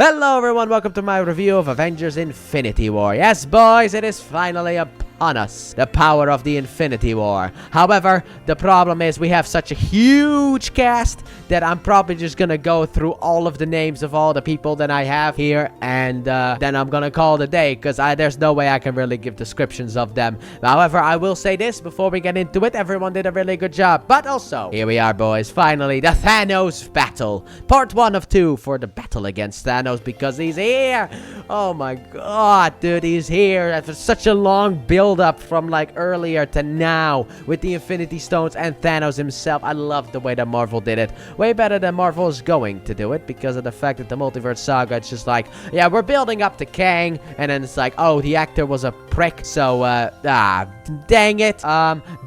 Hello everyone, welcome to my review of Avengers Infinity War. Yes boys, it is finally upon us, the power of the Infinity War. However, the problem is we have such a huge cast that I'm probably just gonna go through all of the names of all the people that I have here, and then I'm gonna call it a day, because there's no way I can really give descriptions of them. However, I will say this before we get into it, everyone did a really good job. But also, here we are boys, finally, the Thanos battle. Part 1 of 2 for the battle against Thanos, because he's here. Oh my god, dude, he's here after such a long build-up from like earlier to now with the Infinity Stones and Thanos himself. I love the way that Marvel did it. Way better than Marvel is going to do it, because of the fact that the Multiverse Saga, it's just like, yeah, we're building up to Kang, and then it's like, oh, the actor was a prick, so dang it.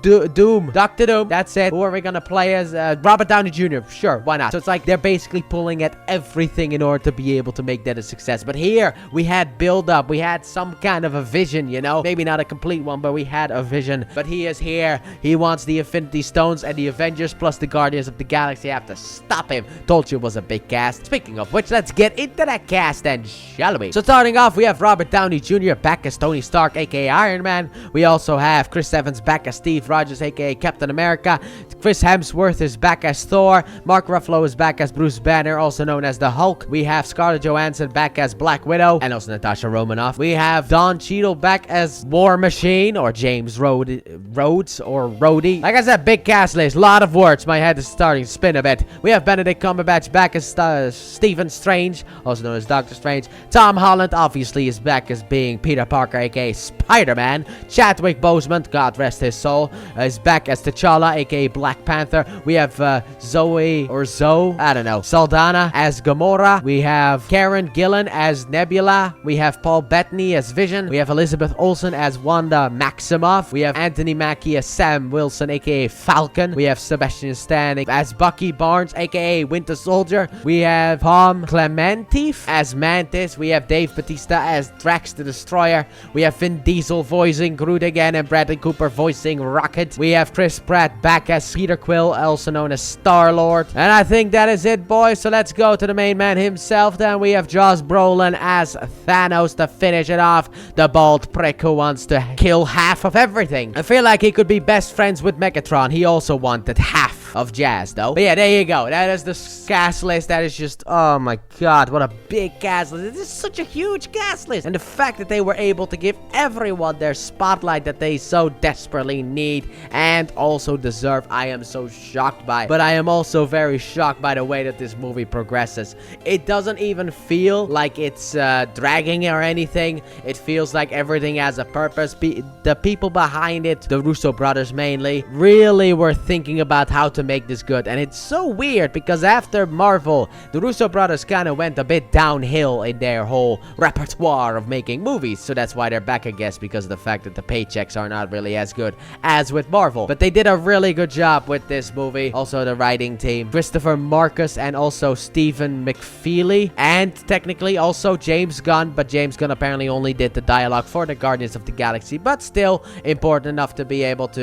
Doom, Dr. Doom, that's it. Who are we gonna play as? Robert Downey Jr. Sure, why not? So it's like they're basically pulling at everything in order to be able to make that a success. But here we had build up, we had some kind of a vision, you know, maybe not a complete one, but we had a vision. But he is here. He wants the Infinity Stones, and the Avengers plus the Guardians of the Galaxy have to stop him. Told you it was a big cast. Speaking of which, let's get into that cast then, shall we? So starting off, we have Robert Downey Jr. back as Tony Stark, aka Iron Man. We also have Chris Evans back as Steve Rogers, aka Captain America. Chris Hemsworth is back as Thor. Mark Ruffalo is back as Bruce Banner, also known as the Hulk. We have Scarlett Johansson back as Black Widow, and also Natasha Romanoff. We have Don Cheadle back as War Machine, or James Rhodes, or Rhodey. Like I said, big cast list, lot of words. My head is starting to spin a bit. We have Benedict Cumberbatch back as Stephen Strange, also known as Doctor Strange. Tom Holland obviously is back as being Peter Parker, aka Spider-Man. Chadwick Boseman, God rest his soul, is back as T'Challa, aka Black Panther. We have Zoe Saldana as Gamora. We have Karen Gillan as Nebula. We have Paul Bettany as Vision. We have Elizabeth Olsen as Wanda Maximoff. We have Anthony Mackie as Sam Wilson, aka Falcon. We have Sebastian Stan as Bucky Barnes, aka Winter Soldier. We have Tom Clementif as Mantis. We have Dave Bautista as Drax the Destroyer. We have Vin Diesel voicing Groot again, and Bradley Cooper voicing Rocket. We have Chris Pratt back as Peter Quill, also known as Star-Lord. And I think that is it, boys. So let's go to the main man himself. Then we have Josh Brolin as Thanos to finish it off. The bald prick who wants to kill half of everything. I feel like he could be best friends with Megatron. He also wanted half of Jazz, though. But yeah, there you go. That is the cast list. That is just, oh my god, what a big cast list. This is such a huge cast list. And the fact that they were able to give everyone their spotlight that they so desperately need and also deserve, I am so shocked by. But I am also very shocked by the way that this movie progresses. It doesn't even feel like it's dragging or anything. It feels like everything has a purpose. The people behind it, the Russo brothers mainly, really were thinking about how to make this good. And it's so weird, because after Marvel, the Russo brothers kind of went a bit downhill in their whole repertoire of making movies. So that's why they're back, I guess, because of the fact that the paychecks are not really as good as with Marvel. But they did a really good job with this movie. Also the writing team, Christopher Marcus and also Stephen McFeely, and technically also James Gunn, but James Gunn apparently only did the dialogue for the Guardians of the Galaxy, but still important enough to be able to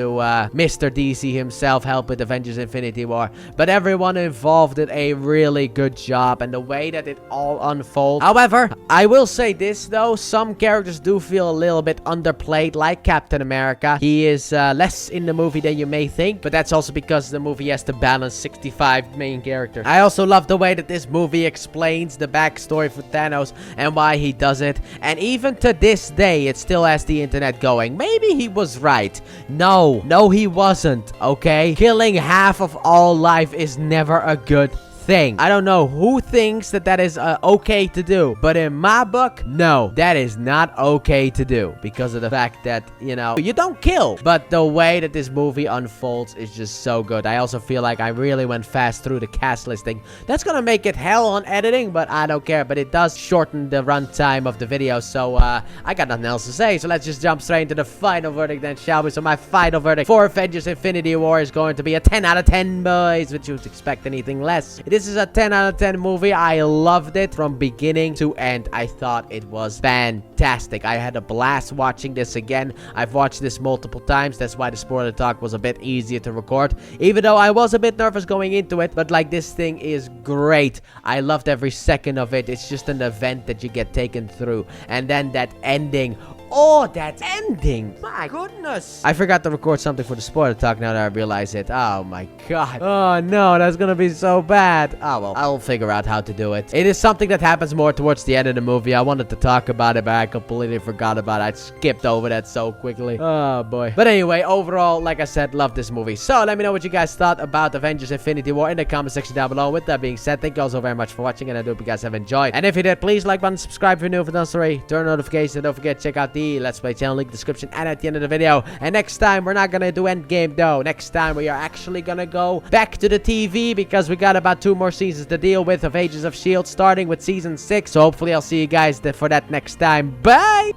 Mr. DC himself help with Avengers Infinity War. But everyone involved did a really good job, and the way that it all unfolds. However, I will say this though, some characters do feel a little bit underplayed, like Captain America. He is less in the movie than you may think, but that's also because the movie has to balance 65 main characters. I also love the way that this movie explains the backstory for Thanos and why he does it, and even to this day it still has the internet going, maybe he was right. No, he wasn't, okay? Killing half of all life is never a good thing. I don't know who thinks that is okay to do, but in my book, no, that is not okay to do, because of the fact that, you know, you don't kill. But the way that this movie unfolds is just so good. I also feel like I really went fast through the cast listing. That's gonna make it hell on editing, but I don't care. But it does shorten the runtime of the video, so I got nothing else to say. So let's just jump straight into the final verdict then, shall we? So my final verdict for Avengers Infinity War is going to be a 10 out of 10, boys. Would you expect anything less? This is a 10 out of 10 movie. I loved it from beginning to end. I thought it was fantastic. I had a blast watching this again. I've watched this multiple times. That's why the spoiler talk was a bit easier to record, even though I was a bit nervous going into it. But like, this thing is great. I loved every second of it. It's just an event that you get taken through, and then that ending. Oh, that ending. My goodness. I forgot to record something for the spoiler talk now that I realize it. Oh my god. Oh no, that's gonna be so bad. Oh well, I'll figure out how to do it. It is something that happens more towards the end of the movie. I wanted to talk about it, but I completely forgot about it. I skipped over that so quickly. Oh boy. But anyway, overall, like I said, love this movie. So let me know what you guys thought about Avengers Infinity War in the comment section down below. With that being said, thank you all so very much for watching, and I do hope you guys have enjoyed. And if you did, please like button, subscribe if you're new, if you don't already, turn notifications, and don't forget to check out the Let's Play channel link description and at the end of the video. And next time, we're not gonna do Endgame though. Next time, we are actually gonna go back to the TV, because we got about 2 more seasons to deal with of Agents of S.H.I.E.L.D. starting with season 6. So hopefully I'll see you guys for that next time. Bye!